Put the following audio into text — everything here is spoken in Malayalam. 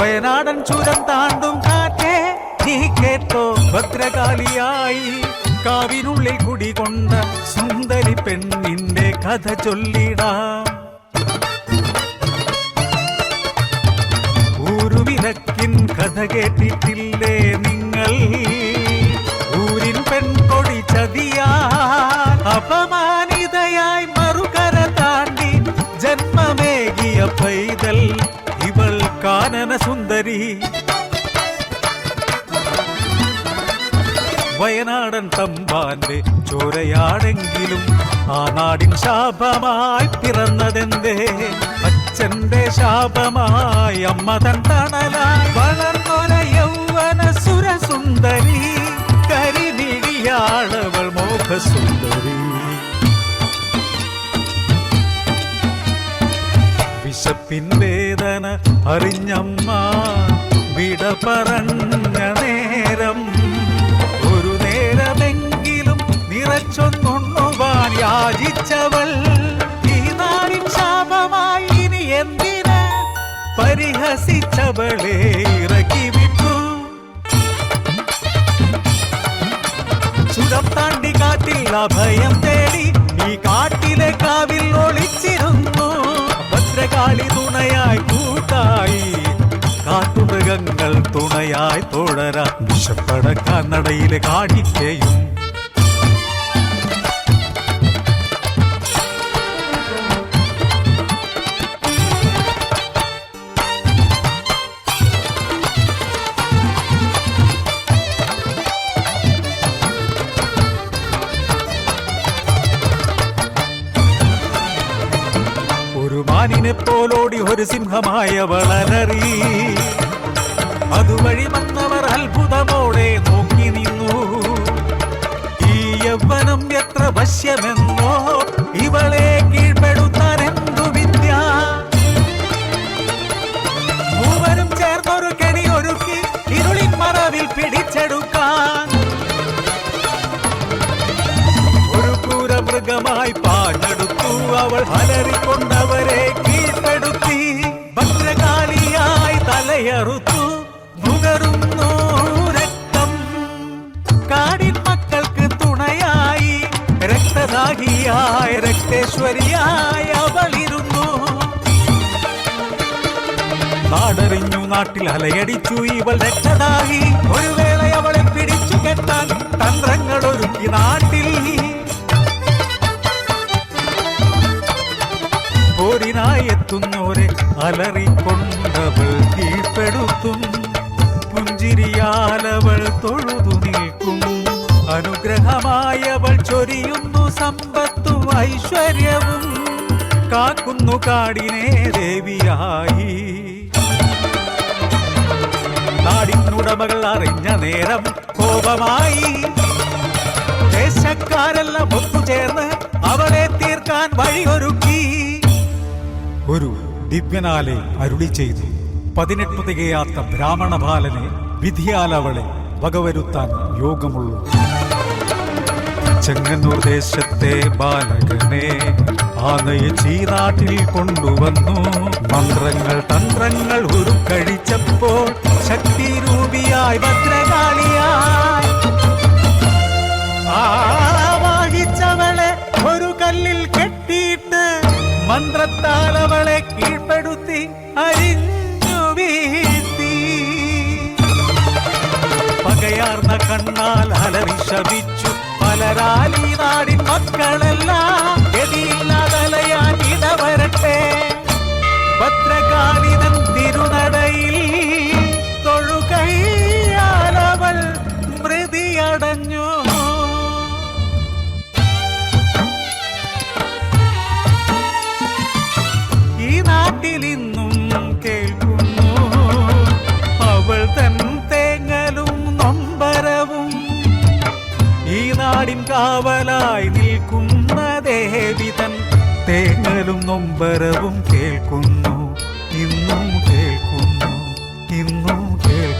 വയനാടൻ ചുരം താണ്ടും കാറ്റേ നീ കേട്ടോ, ഭദ്രകാളിയായി കാവിനുള്ളിൽ കുടികൊണ്ട സുന്ദരി പെണ്ണിന്റെ കഥ ചൊല്ലിടാം. ഊരുവിലക്കിൻ കഥ കേട്ടിട്ടില്ലേ നിങ്ങൾ? ഊരിൻ പെൺകൊടി ചതിയാൽ അപമാനിതയായി മറുകര താണ്ടി ജന്മമേകിയ പൈതൽ ഇവൾ കാനന സുന്ദരി. വയനാടൻ തമ്പാന്റെ ചോരയാണെങ്കിലും ആ നാടിൻ ശാപമായി പിറന്നതെന്തേ? അച്ഛന്റെ ശാപമായി അമ്മ തൻ തണലായി വളർന്നൊര യൗവന സുരസുന്ദരി. കരിമിഴിയാളവൾ മോഹസുന്ദരി. വിശപ്പിൻ വേദന അറിഞ്ഞമ്മ വിട പറഞ്ഞ നേരം ഒരു നേരമെങ്കിലും നിറച്ചൊന്നുണ്ണുവാൻ യാചിച്ചവൾ ഈ നാടിൻ ശാപമായി ഇനി എന്തിന് പരിഹസിച്ചവളെ ഇറക്കി വിട്ടു. ചുരം താണ്ടി കാട്ടിൽ അഭയം തേടി ഈ കാട്ടിലെ കാവിൽ ഒളിച്ചിരുന്നു. ഭദ്രകാളി തുണയായി കൂട്ടായി, കാട്ടുമൃഗങ്ങൾ തുണയായി തോഴരാൻ വിശപ്പടക്കാൻ നടയിലെ കാണിക്കയും. ഒരു മാനിനെ പോലോടി ഒരു സിംഹമായവൾ അലറി. അതുവഴി വന്നവർ അത്ഭുതമോടെ നോക്കി നിന്നു. ഈ യൗവനം എത്ര വശ്യമെന്നോ, ഇവളെ കീഴ്പ്പെടുത്താൻ എന്തു വിദ്യ. മൂവരും ചേർന്നൊരു കെണി ഒരുക്കി ഇരുളിൻ മറവിൽ പിടിച്ചെടുക്കാൻ ഒരു ക്രൂര മൃഗമായി പാഞ്ഞെടുത്തു അവൾ. അലറിക്കൊണ്ടവരെ കീഴ്പ്പെടുത്തി ഭദ്രകാളിയായി തലയറുത്തു. നുകരുന്നു രക്തം. കാടിൻ മക്കൾക്ക് തുണയായി രക്തദാഹിയായി രക്തേശ്വരിയായി അവളിരുന്നു. നാടറിഞ്ഞു നാട്ടിൽ അലയടിച്ചു ഇവൾ രക്തദാഹി. ഒരു വേള അവളെ പിടിച്ചു കെട്ടാൻ തന്ത്രങ്ങൾ ഒരുക്കി നാട്ടിൽ. പോരിനായി എത്തുന്നോരെ അലറിക്കൊണ്ടവൾ കീഴ്പ്പെടുത്തും. പുഞ്ചിരിയാലവൾ തൊഴുതു നിൽക്കും. അനുഗ്രഹമായവൾ ചൊരിയുന്നു സമ്പത്തും ഐശ്വര്യവും. കാക്കുന്നു കാടിനെ ദേവിയായി. നാടിനുടമകൾ അറിഞ്ഞ നേരം കോപമായി. ദേശക്കാരെല്ലാം ഒത്തുചേർന്ന് അവളെ തീർക്കാൻ വഴിയൊരുക്കി. ഒരു ദിവ്യനാലെ അരുളി ചെയ്തു. 18 തികയാത്ത ബ്രാഹ്മണ ബാലനെ വിധിയാൽ അവളെ വകവരുത്താൻ യോഗമുള്ളൂ. ചെങ്ങന്നൂർ ദേശത്തെ ബാലകനെ ആനയിച്ചീ നാട്ടിൽ കൊണ്ടുവന്നു. മന്ത്രങ്ങൾ തന്ത്രങ്ങൾ ഉരുക്കഴിച്ചപ്പോൾ ശക്തിരൂപിയായി ഭദ്രകാളിയായി ആവാഹിച്ചവളെ ഒരു കല്ലിൽ കെട്ടിയിട്ട് മന്ത്രത്താൽ അവളെ കീഴ്പ്പെടുത്തി അരിഞ്ഞു വീഴ്ത്തി. പകയാർന്ന കണ്ണാൽ അലറി ശപിച്ചു പലരാലി നാടിൻ മക്കളെല്ലാം. ഗതിയില്ലാതലയാൻ ഇടവരട്ടെ ഭദ്രകാളിതൻ തിരുനടയിൽ. തൊഴുകൈയാലവൾ മൃതിയടഞ്ഞു. ഈ നാട്ടിലിന്നും കേൾക്കുന്നു അവൾ തൻ തേങ്ങലും നൊമ്പരവും. ഈ നാടിൻ കാവലായി നിൽക്കുന്ന ദേവി തൻ തേങ്ങലും നൊമ്പരവും കേൾക്കുന്നു. ഇന്നും കേൾക്കുന്നു, ഇന്നും കേൾക്കുന്നു.